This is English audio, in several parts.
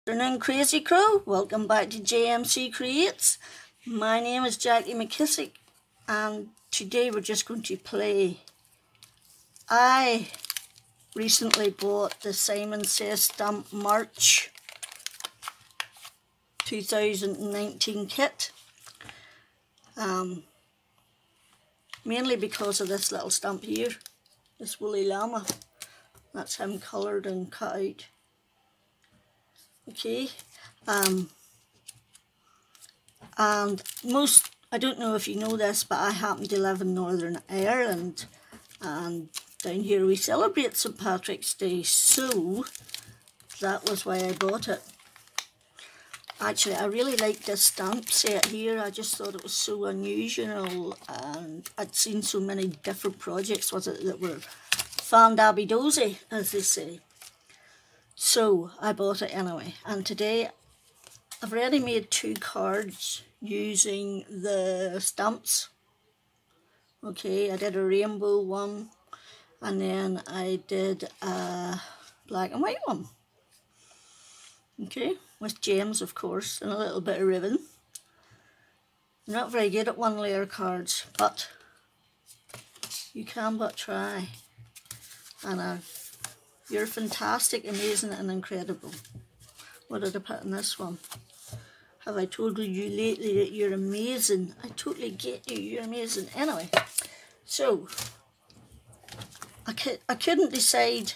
Afternoon, Crazy Crow. Welcome back to JMC Creates. My name is Jackie McKissick, and today we're just going to play. I recently bought the Simon Says Stamp March 2019 kit, mainly because of this little stamp here, this woolly llama. That's him coloured and cut out. Okay, and I don't know if you know this, but I happen to live in Northern Ireland, and down here we celebrate St. Patrick's Day, so that was why I bought it. Actually, I really like this stamp set here. I just thought it was so unusual, and I'd seen so many different projects with it that were fan-dabby-dozy, as they say. So I bought it anyway, and today I've already made 2 cards using the stamps. Okay, I did a rainbow one, and then I did a black and white one. Okay, with gems of course, and a little bit of ribbon. I'm not very good at 1-layer cards, but you can but try. And you're fantastic, amazing and incredible. What did I put in this one? Have I told you lately that you're amazing? I totally get you, you're amazing. Anyway, so I couldn't decide.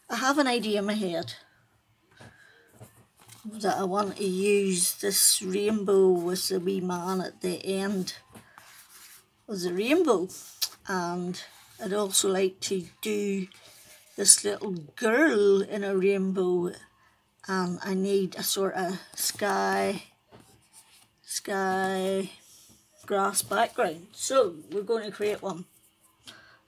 I have an idea in my head that I want to use this rainbow with the wee man at the end of the rainbow, and I'd also like to do this little girl in a rainbow, and I need a sort of sky grass background. So we're going to create one.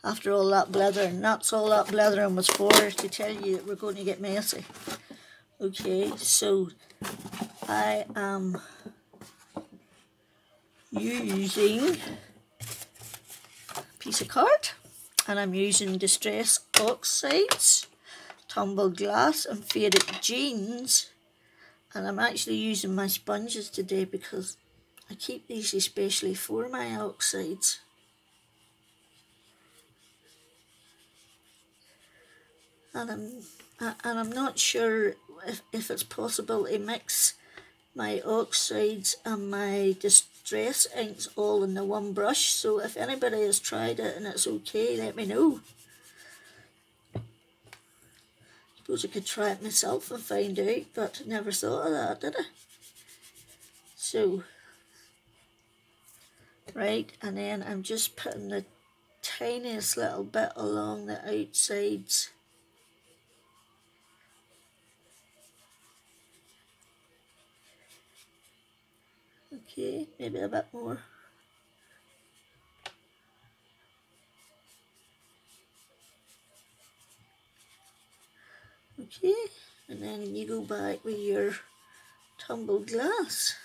After all that blithering, that's all that blithering was for, to tell you that we're going to get messy. Okay, so I am using a piece of card, and I'm using Distress Oxides, Tumbled Glass and Faded Jeans, and I'm actually using my sponges today because I keep these especially for my oxides. And I'm not sure if it's possible to mix my oxides and my distress inks all in the one brush, so if anybody has tried it and it's okay, let me know. Suppose I could try it myself and find out, but never thought of that, did I? So, right, and then I'm just putting the tiniest little bit along the outsides. Okay, maybe a bit more. Okay, and then you go back with your tumbled glass,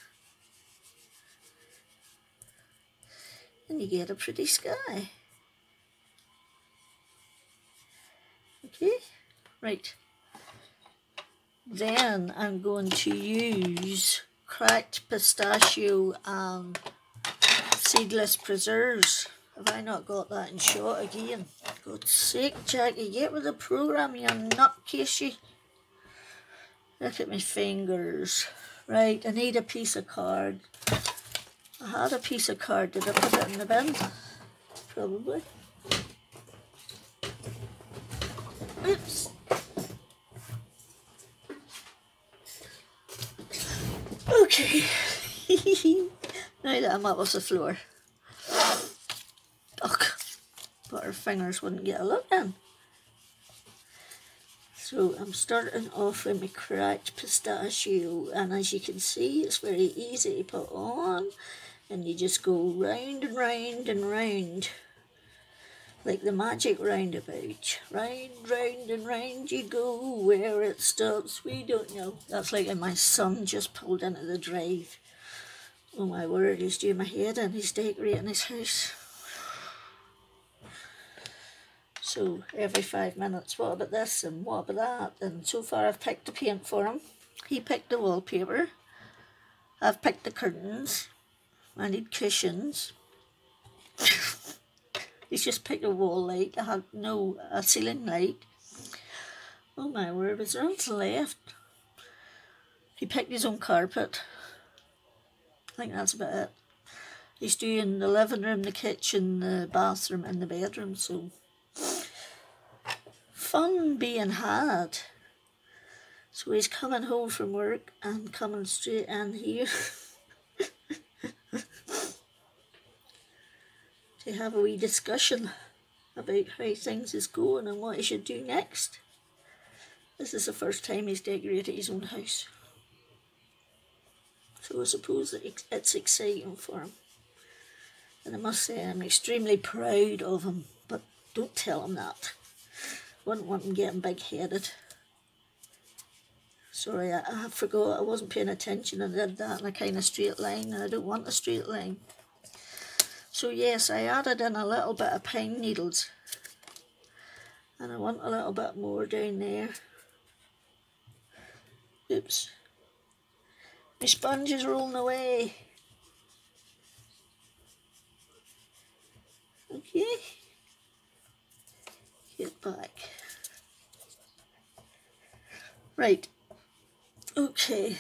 and you get a pretty sky. Okay, right. Then I'm going to use cracked pistachio and seedless preserves. Have I not got that in shot again? God's sake, Jackie, get with the program, you nutcase you. Look at my fingers. Right, I need a piece of card. I had a piece of card. Did I put it in the bin? Probably. Oops. Okay. Now that I'm up off the floor. Ugh. But our fingers wouldn't get a look in. So I'm starting off with my cracked pistachio, and as you can see, it's very easy to put on, and you just go round and round and round, like the magic roundabout. Round, round and round you go, where it stops we don't know. That's like when my son just pulled into the drive. Oh my word, he's doing my head in, he's decorating his house. So every 5 minutes, what about this and what about that? And so far I've picked the paint for him. He picked the wallpaper. I've picked the curtains. I need cushions. He's just picked a wall light. I had a ceiling light. Oh my word, was there anything left? He picked his own carpet. I think that's about it. He's doing the living room, the kitchen, the bathroom and the bedroom, so fun being had. So he's coming home from work and coming straight in here to have a wee discussion about how things is going and what he should do next. This is the first time he's decorated his own house. So I suppose that it's exciting for him. And I must say I'm extremely proud of him, but don't tell him that. Wouldn't want him getting big-headed. Sorry, I forgot, I wasn't paying attention. I did that in a kind of straight line, and I don't want a straight line. So yes, I added in a little bit of pine needles. And I want a little bit more down there. Oops. My sponge is rolling away. Okay. Get back. Right. Okay.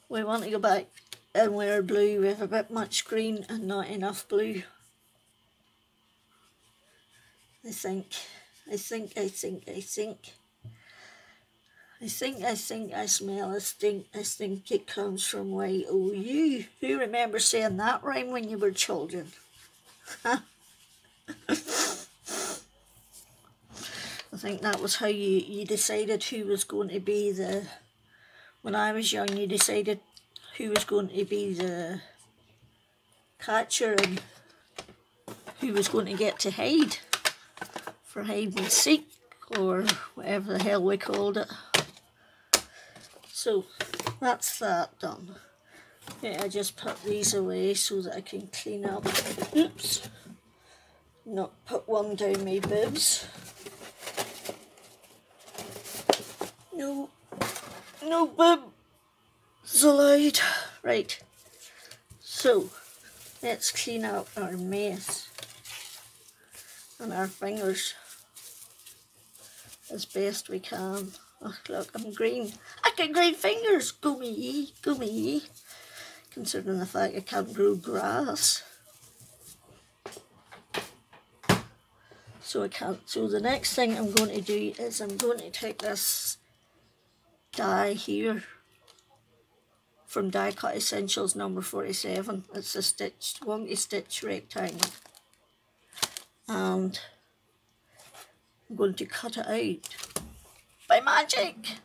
We want to go back and wear blue. We have a bit much green and not enough blue. I think I smell a stink. I think it comes from YOU. Who remembers saying that rhyme when you were children? I think that was how you decided who was going to be the... When I was young, you decided who was going to be the catcher and who was going to get to hide for hide and seek or whatever the hell we called it. So that's that done. Okay, I just put these away so that I can clean up. Oops. Not put one down my bibs. No bibs allowed. Right. So let's clean up our mess and our fingers as best we can. Oh, look, I'm green. I got green fingers. Go me ye, go me ye. Considering the fact I can't grow grass. So I can't. So the next thing I'm going to do is I'm going to take this die here from Die Cut Essentials number 47. It's a stitched, wonky stitch rectangle. And I'm going to cut it out by magic.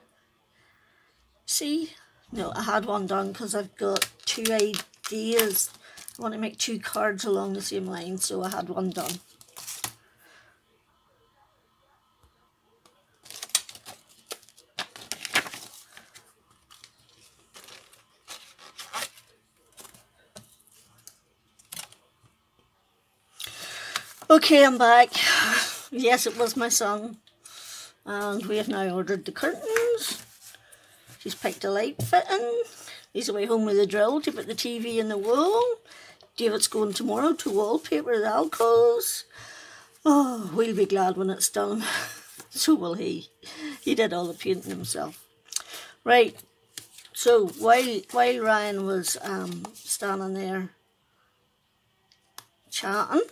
See? No, I had one done because I've got two ideas. I want to make two cards along the same line, so I had one done. Okay, I'm back. Yes, it was my son. And we have now ordered the curtains. She's picked a light fitting. He's away home with a drill to put the TV in the wall. David's going tomorrow to wallpaper the alcoves. Oh, we'll be glad when it's done. So will he. He did all the painting himself. Right, so while Ryan was standing there chatting,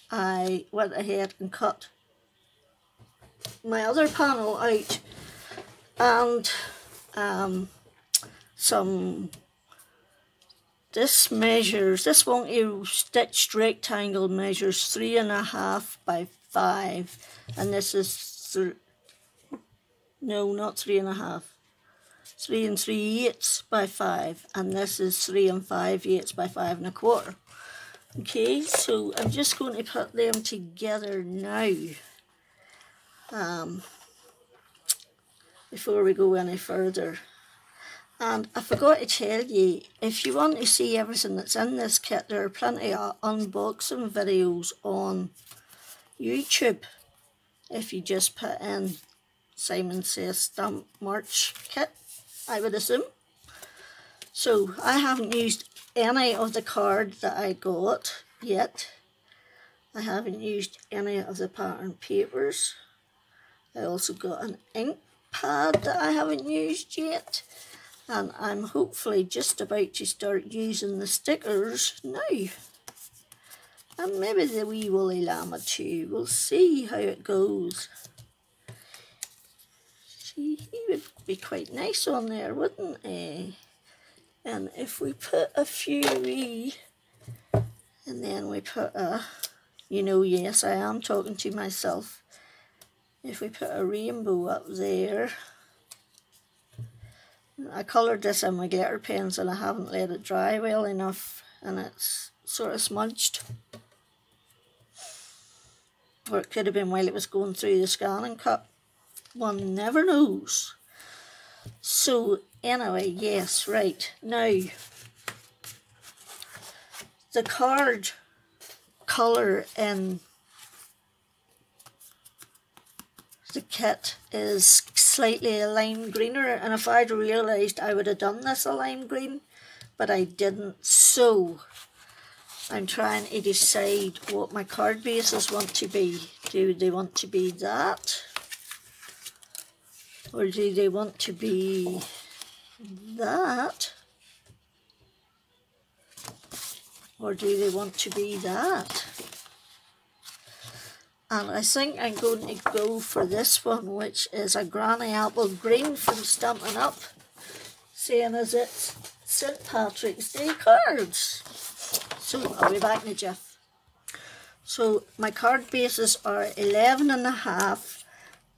I went ahead and cut my other panel out and this wonky stitched rectangle measures 3.5 by 5, and this is no, not 3.5, 3 3/8 by 5, and this is 3 5/8 by 5 1/4. Okay, so I'm just going to put them together now before we go any further. And I forgot to tell you, if you want to see everything that's in this kit, there are plenty of unboxing videos on YouTube if you just put in Simon Says Stamp March Kit, I would assume. So I haven't used any of the card that I got yet. I haven't used any of the pattern papers. I also got an ink pad that I haven't used yet. And I'm hopefully just about to start using the stickers now. And maybe the wee woolly llama too. We'll see how it goes. See, he would be quite nice on there, wouldn't he? And if we put a few wee, and then we put a, you know, yes, I am talking to myself. If we put a rainbow up there. I coloured this in my glitter pens and I haven't let it dry well enough, and it's sort of smudged. Or it could have been while it was going through the scanning cup. One never knows. So anyway, yes, right. Now, the card colour in the kit is slightly a lime greener, and if I'd realised I would have done this a lime green, but I didn't. So I'm trying to decide what my card bases want to be. Do they want to be that? Or do they want to be that? Or do they want to be that? And I think I'm going to go for this one, which is a granny apple green from Stampin' Up, saying as it's St. Patrick's Day cards. So I'll be back in a jiff. So my card bases are 11.5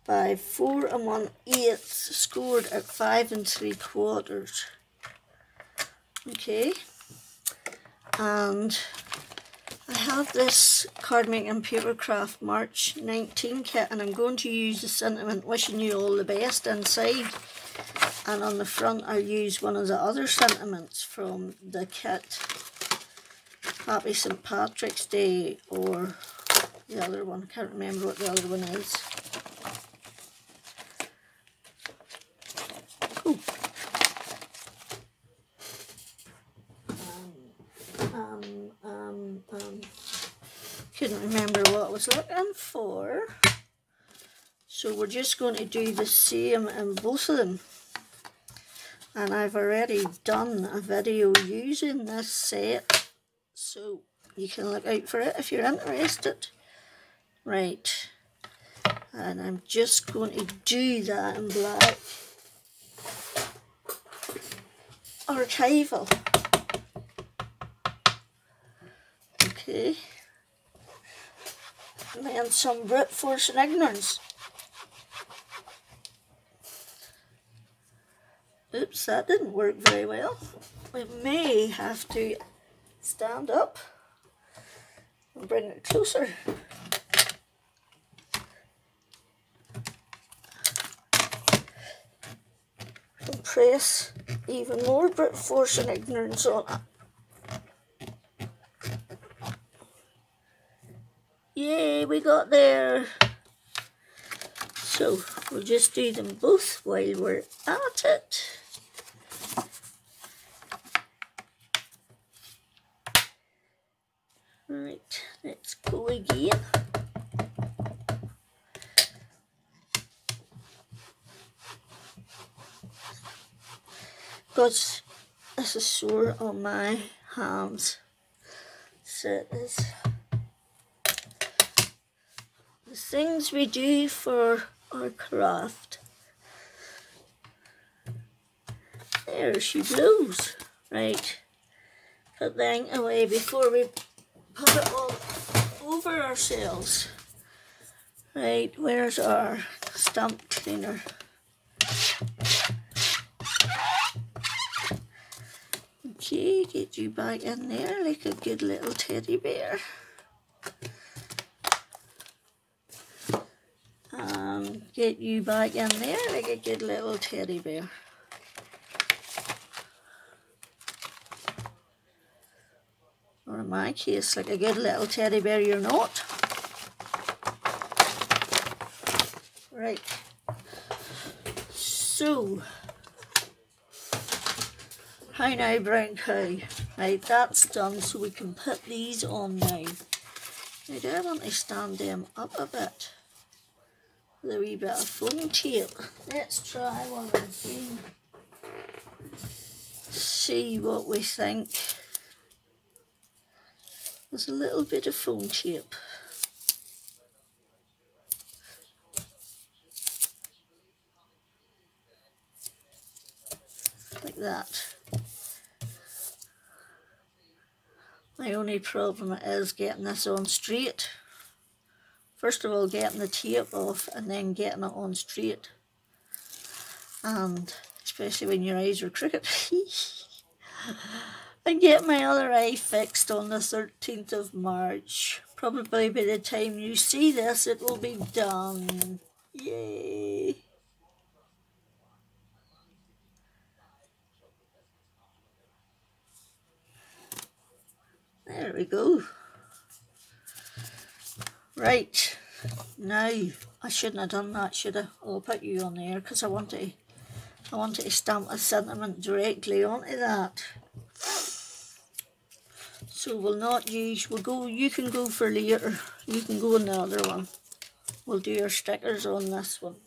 by 4 1/8, scored at 5 3/4. Okay, and I have this card making and papercraft March 19 kit, and I'm going to use the sentiment wishing you all the best inside, and on the front I'll use one of the other sentiments from the kit, Happy St. Patrick's Day, or the other one, I can't remember what the other one is. Cool. Couldn't remember what I was looking for. So we're just going to do the same in both of them. And I've already done a video using this set, so you can look out for it if you're interested. Right, and I'm just going to do that in black. Archival. Okay. And then some brute force and ignorance. Oops, that didn't work very well. We may have to stand up and bring it closer. And press even more brute force and ignorance on it. Yay, we got there. So we'll just do them both while we're at it. Right, let's go again. Because this is sore on my hands. So it is. The things we do for our craft. There she blows. Right, put the ink away before we put it all over ourselves. Right, where's our stamp cleaner? Okay, get you back in there like a good little teddy bear. Get you back in there like a good little teddy bear. Or in my case, like a good little teddy bear you're not. Right. So, hi now, brown cow. Right, that's done, so we can put these on now. Now, do I want to stand them up a bit with a wee bit of foam tape? Let's try one and see what we think. There's a little bit of foam tape. Like that. My only problem is getting this on straight. First of all, getting the tape off and then getting it on straight. And especially when your eyes are crooked. I get my other eye fixed on the 13th of March. Probably by the time you see this, it will be done. Yay! There we go. Right, now, I shouldn't have done that, should I? I'll put you on there because I wanted to stamp a sentiment directly onto that. So we'll not use, you can go for later, you can go on the other one. We'll do our stickers on this one.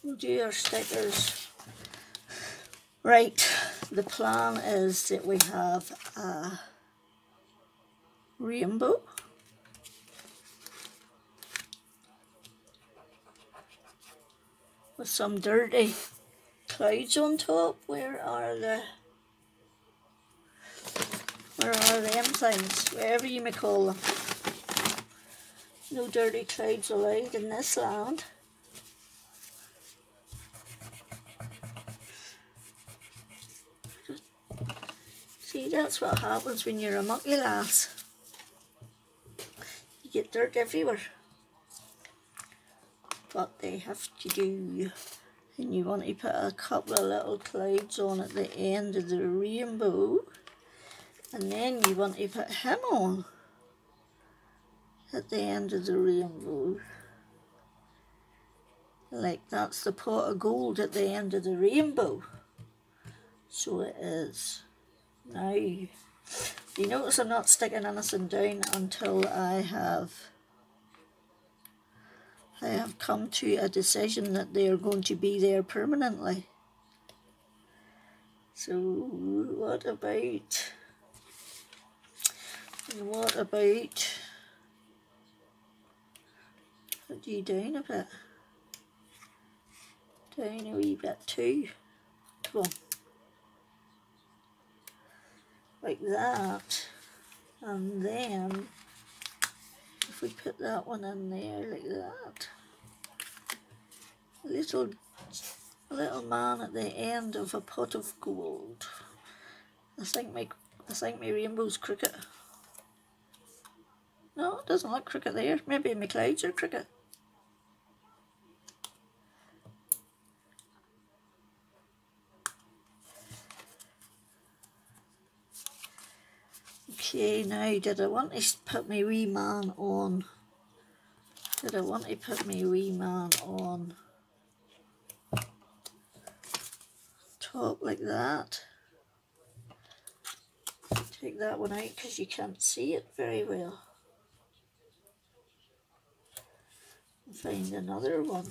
We'll do our stickers. Right, the plan is that we have a rainbow. With some dirty clouds on top. Where are them things? Wherever you may call them. No dirty clouds allowed in this land. See, that's what happens when you're a mucky lass. You get dirt everywhere. What they have to do, and you want to put a couple of little clouds on at the end of the rainbow, and then you want to put him on at the end of the rainbow, like that's the pot of gold at the end of the rainbow. So it is. Now, you notice I'm not sticking anything down until I have come to a decision that they are going to be there permanently. So what about put you down a bit, down a wee bit too, come on, like that, and then if we put that one in there like that, a little man at the end of a pot of gold. I think my rainbow's crooked. No, it doesn't look crooked there. Maybe my clouds are crooked. Okay, now did I want to put my wee man on? Did I want to put my wee man on top like that? Take that one out because you can't see it very well. And find another one.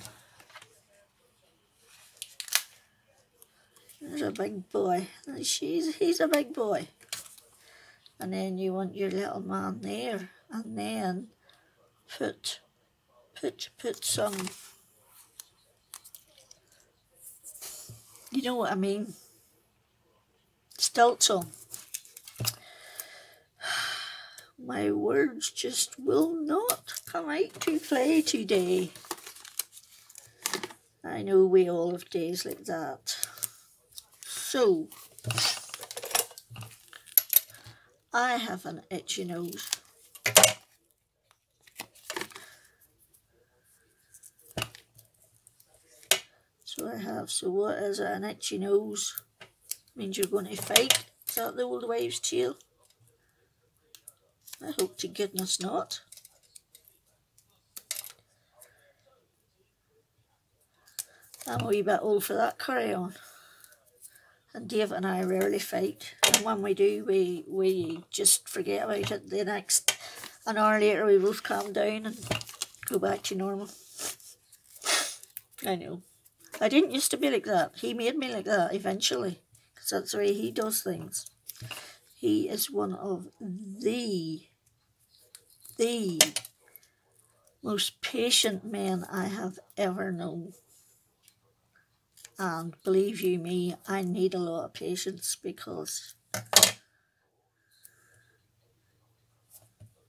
There's a big boy. He's a big boy. And then you want your little man there, and then put some, you know what I mean, stilts on. My words just will not come out to play today. I know we all have days like that. So, I have an itchy nose. So I have, so what is it, an itchy nose? Means you're going to fight? Is that the old wives' tale? I hope to goodness not. I'm a wee bit old for that carry on. And Dave and I rarely fight. And when we do, we just forget about it. The next, an hour later, we both calm down and go back to normal. I know. I didn't used to be like that. He made me like that eventually. Because that's the way he does things. He is one of the most patient men I have ever known. And believe you me, I need a lot of patience because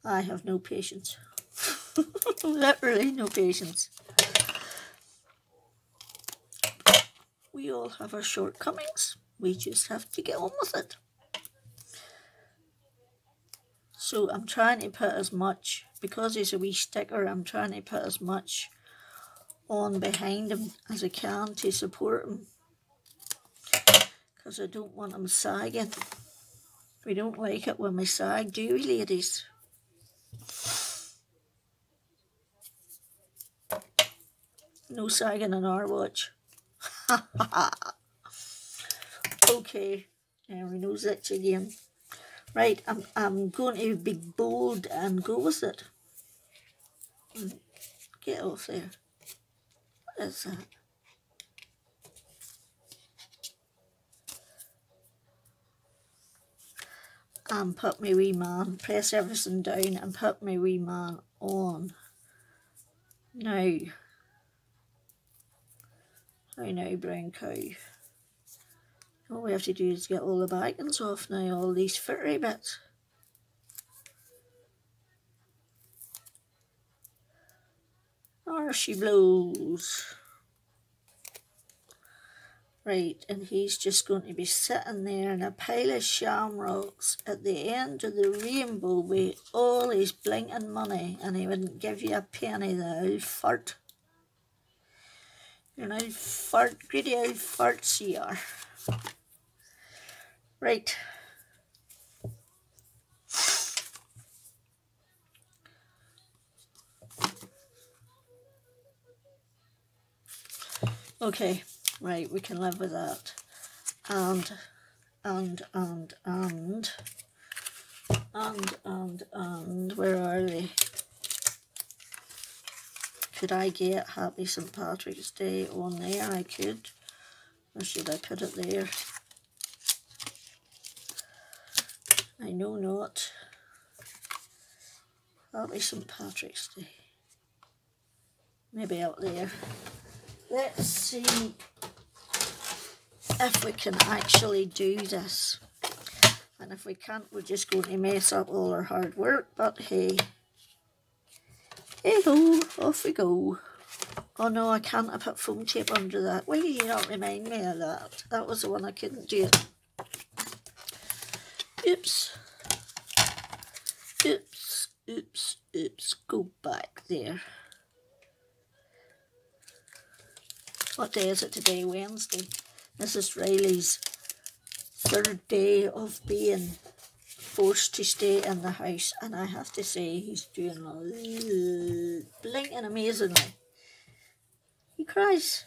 I have no patience. Literally no patience. We all have our shortcomings. We just have to get on with it. So I'm trying to put as much, because he's a wee sticker, I'm trying to put as much on behind him as I can to support him. Because I don't want him sagging. We don't like it when we sag, do we, ladies? No sagging in our watch. Okay, there we know that again. Right, I'm going to be bold and go with it. Get off there. What is that? And put my wee man, press everything down and put my wee man on. Now, brown cow. All we have to do is get all the backings off now, all these fittery bits. There she blows. Right, and he's just going to be sitting there in a pile of shamrocks at the end of the rainbow with all his blinking money, and he wouldn't give you a penny, the old fart. You're an old fart, greedy old farts you are. Right. Okay, right, we can live with that. And, where are they? Could I get Happy St. Patrick's Day on there? I could. Or should I put it there? I know not. Happy St. Patrick's Day. Maybe out there. Let's see if we can actually do this. And if we can't, we're just going to mess up all our hard work. But hey. Hey-ho, off we go. Oh no, I can't. I put foam tape under that. Why did you not remind me of that? That was the one I couldn't do. Oops. Oops, oops, oops. Go back there. What day is it today? Wednesday. This is Riley's third day of being forced to stay in the house, and I have to say he's doing blinking amazingly. He cries,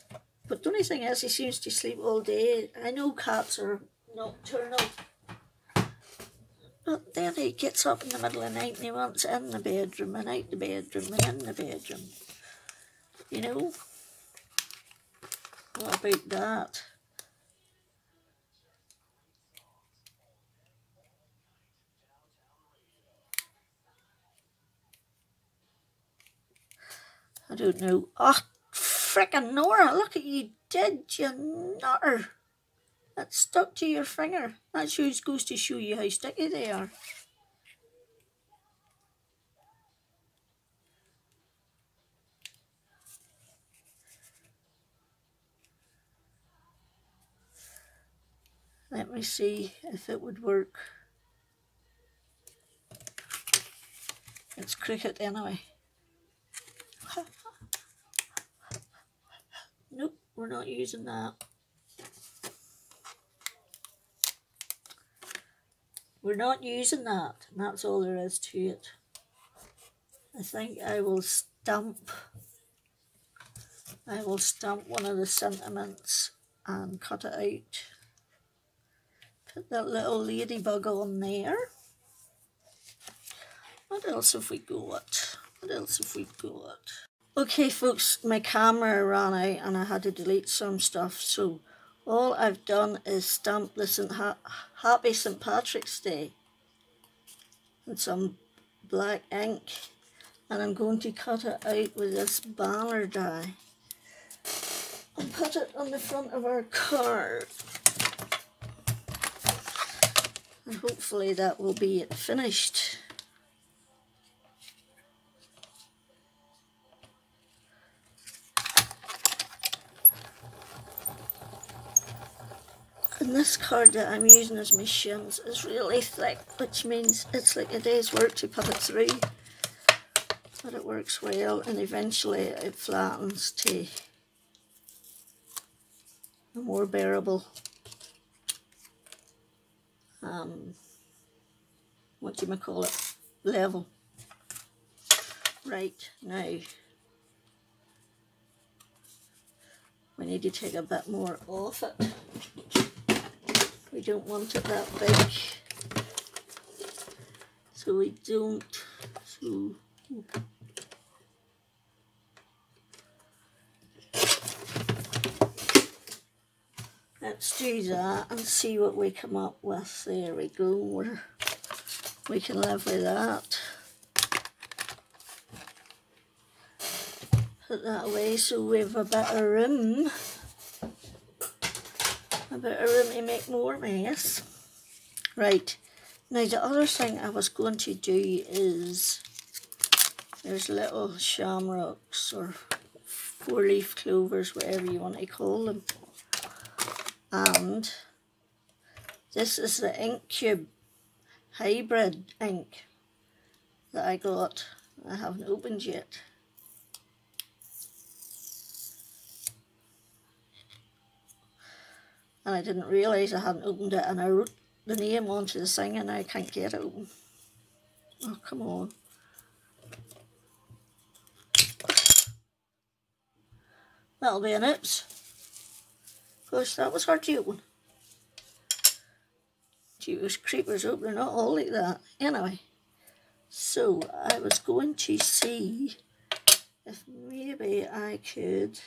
but the only thing is he seems to sleep all day. I know cats are nocturnal, but then he gets up in the middle of the night and he wants in the bedroom and out the bedroom and in the bedroom. You know? What about that? I don't know. Oh, frickin' Nora, look at you did, you nutter. That stuck to your finger. That goes to show you how sticky they are. Let me see if it would work. It's cricket anyway. Nope, we're not using that. We're not using that. And that's all there is to it. I think I will stamp I will stamp one of the sentiments and cut it out. Put that little ladybug on there. What else have we got? What else have we got? Okay folks, my camera ran out and I had to delete some stuff, so all I've done is stamp this Happy St. Patrick's Day and some black ink, and I'm going to cut it out with this banner die and put it on the front of our card, and hopefully that will be it finished. And this card that I'm using as my shims is really thick, which means it's like a day's work to put it through. But it works well, and eventually it flattens to a more bearable, what do you call it, level. Right, now we need to take a bit more off it. We don't want it that big, so we don't, let's do that and see what we come up with. There we go, we can live with that. Put that away so we have a bit of room. A bit of room to make more mess. Right, now the other thing I was going to do is, there's little shamrocks or four-leaf clovers, whatever you want to call them, and this is the ink cube hybrid ink that I got. I haven't opened yet. And I didn't realise I hadn't opened it, and I wrote the name onto the thing and I can't get it open. Oh, come on. That'll be an oops. Gosh, that was hard to open. Jeepers creepers, open, they're not all like that. Anyway, so I was going to see if maybe I could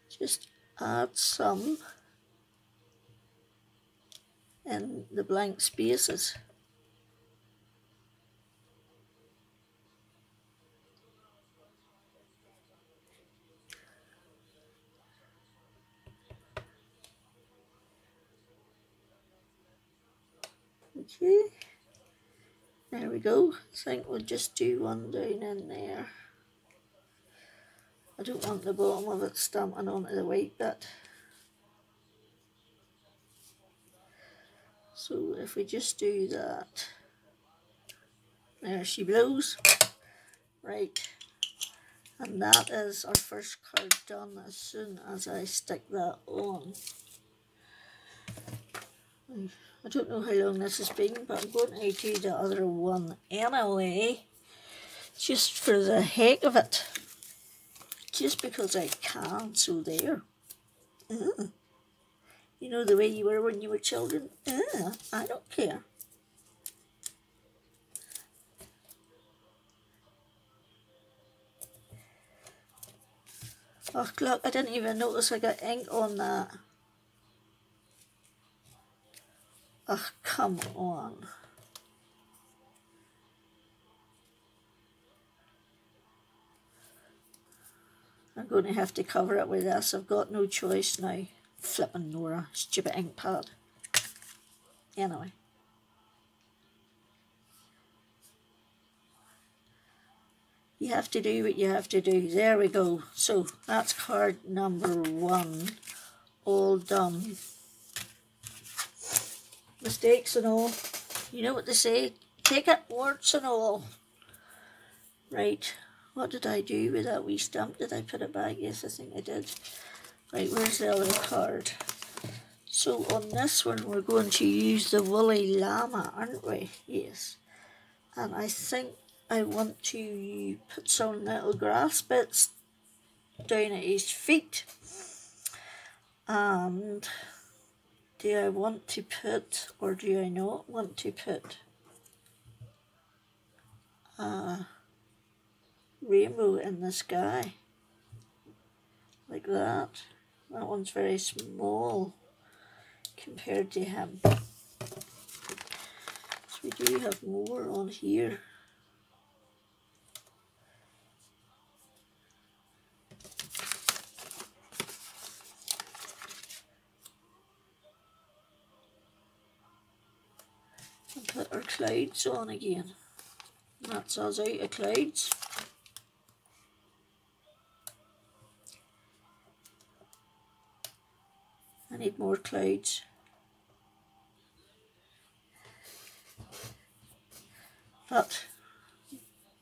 just add some in the blank spaces. Okay, there we go. I think we'll just do one down in there. I don't want the bottom of it stamping onto the white bit. So if we just do that, there she blows. Right, and that is our first card done as soon as I stick that on. I don't know how long this has been, but I'm going to do the other one anyway, just for the heck of it. Just because I can, so there. You know the way you were when you were children? I don't care. Oh, look, I didn't even notice I got ink on that. Oh, come on. I'm going to have to cover it with this. I've got no choice now. Flippin' Nora, stupid ink pad. Anyway. You have to do what you have to do. There we go. So that's card number 1. All done. Mistakes and all. You know what they say. Take it, warts and all. Right. What did I do with that wee stamp? Did I put it back? Yes, I think I did. Right, where's the other card? So on this one we're going to use the woolly llama, aren't we? Yes. And I think I want to put some little grass bits down at his feet. And do I want to put, or do I not want to put, a rainbow in the sky? Like that. That one's very small compared to him. So we do have more on here. And put our clouds on again. And that's us out of clouds. I need more clouds. But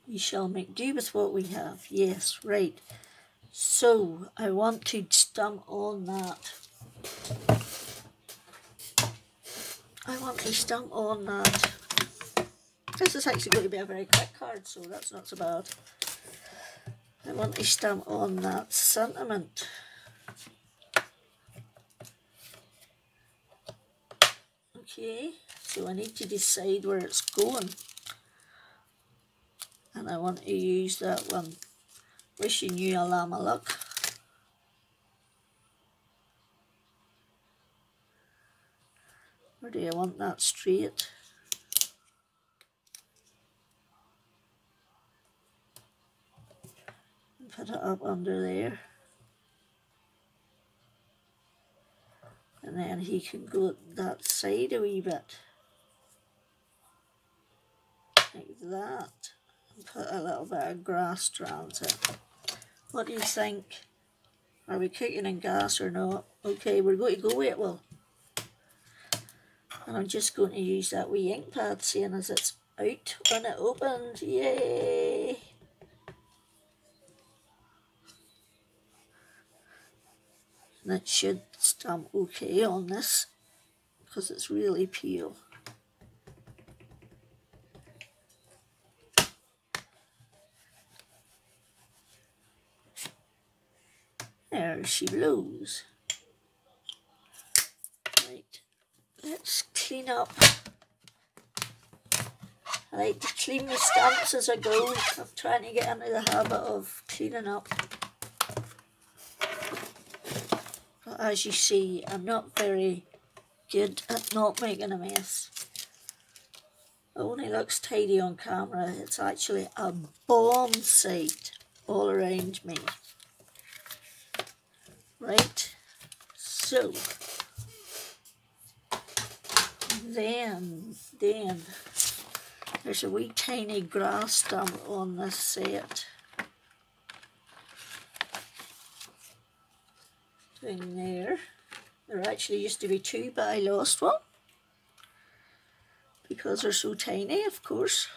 we shall make do with what we have. Yes, right. So I want to stamp on that. I want to stamp on that. This is actually going to be a very quick card, so that's not so bad. I want to stamp on that sentiment. Okay, so I need to decide where it's going. And I want to use that one. Wishing you a llama luck. Or do I want that straight? And put it up under there. And then he can go that side a wee bit. Like that. And put a little bit of grass strands in. What do you think? Are we cooking in gas or not? Okay, we're going to go with it, well. And I'm just going to use that wee ink pad, seeing as it's out when it opened. Yay! And it should stamp okay on this, because it's really pale. There she blows. Right, let's clean up. I like to clean my stamps as I go. I'm trying to get into the habit of cleaning up. But as you see, I'm not very good at not making a mess. It only looks tidy on camera. It's actually a bomb site all around me. Right, so then there's a wee tiny grass stamp on this set. Down there. There actually used to be two, but I lost one because they're so tiny, of course.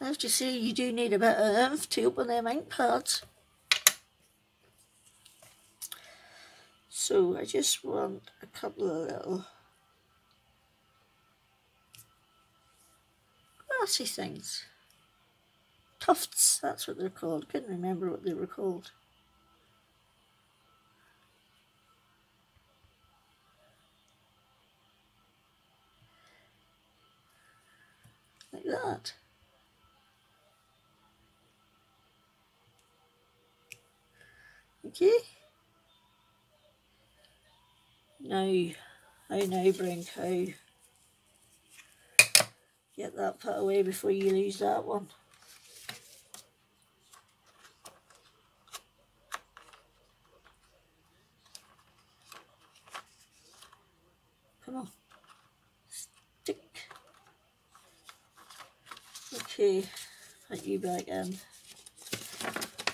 I have to say, you do need a bit of oomph to open them ink pads. So I just want a couple of little grassy things. Tufts, that's what they're called. Couldn't remember what they were called. Like that. Okay. Now, brown cow. Get that put away before you lose that one. Come on. Stick. Okay, put you back in.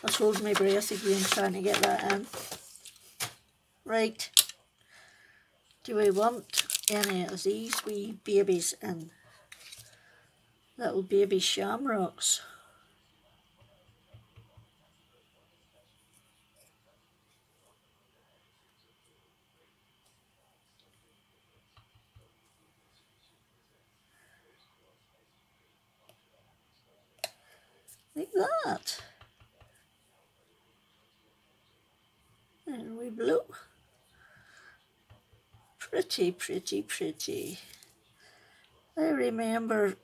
I was holding my breath again trying to get that in. Right. Do I want any of these wee babies in? Little baby shamrocks. like that. And we blue. Pretty, pretty, pretty. I remember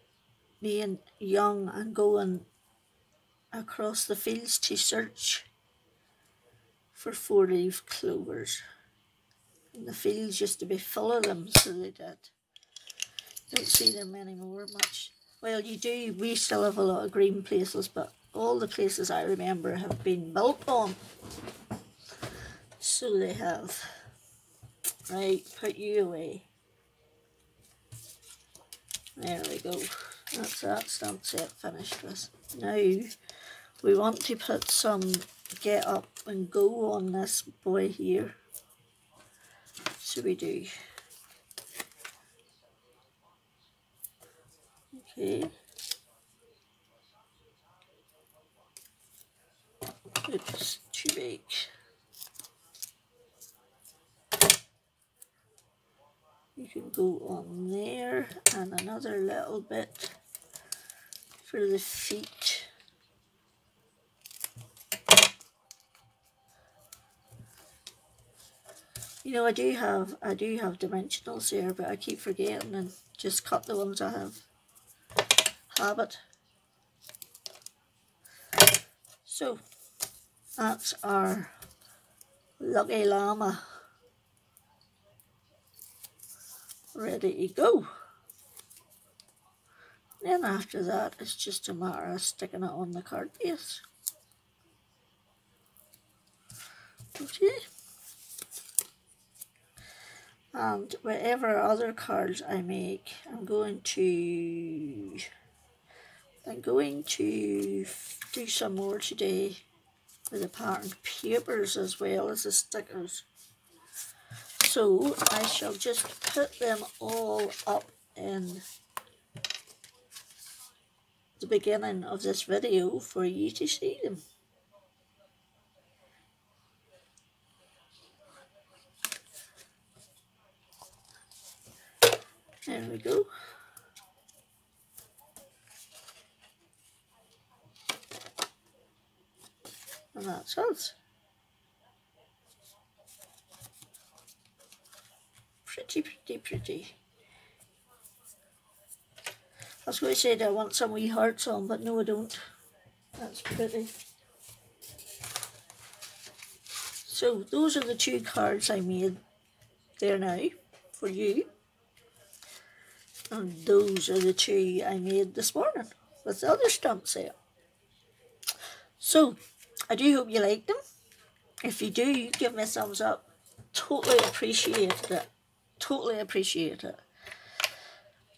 being young and going across the fields to search for four-leaf clovers. And the fields used to be full of them, so they did. Don't see them anymore much. Well, you do, we still have a lot of green places, but all the places I remember have been built on. So they have. Right, put you away. There we go. That's that stamp set finished with. Now, we want to put some get up and go on this boy here. So we do. Okay. Oops, too big. You can go on there and another little bit for the feet. You know, I do have dimensionals here, but I keep forgetting and just cut the ones I have. Habit. So that's our lucky llama ready to go. Then after that, it's just a matter of sticking it on the card base. Okay. And whatever other cards I make, I'm going to do some more today with the patterned papers as well as the stickers. So I shall just put them all up in the beginning of this video for you to see them. There we go. And that's us. Pretty, pretty, pretty. I was going to say that I want some wee hearts on, but no I don't. That's pretty. So those are the two cards I made there now for you. And those are the two I made this morning with the other stamp set. So I do hope you liked them. If you do, give me a thumbs up. Totally appreciate it. Totally appreciate it.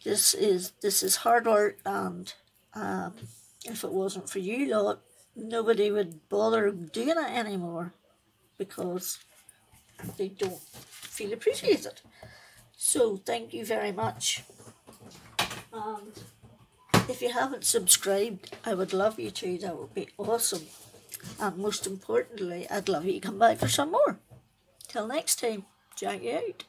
This is hard work, and if it wasn't for you lot, nobody would bother doing it anymore because they don't feel appreciated. So thank you very much. And if you haven't subscribed, I would love you to. That would be awesome. And most importantly, I'd love you to come back for some more. Till next time, Jack you out.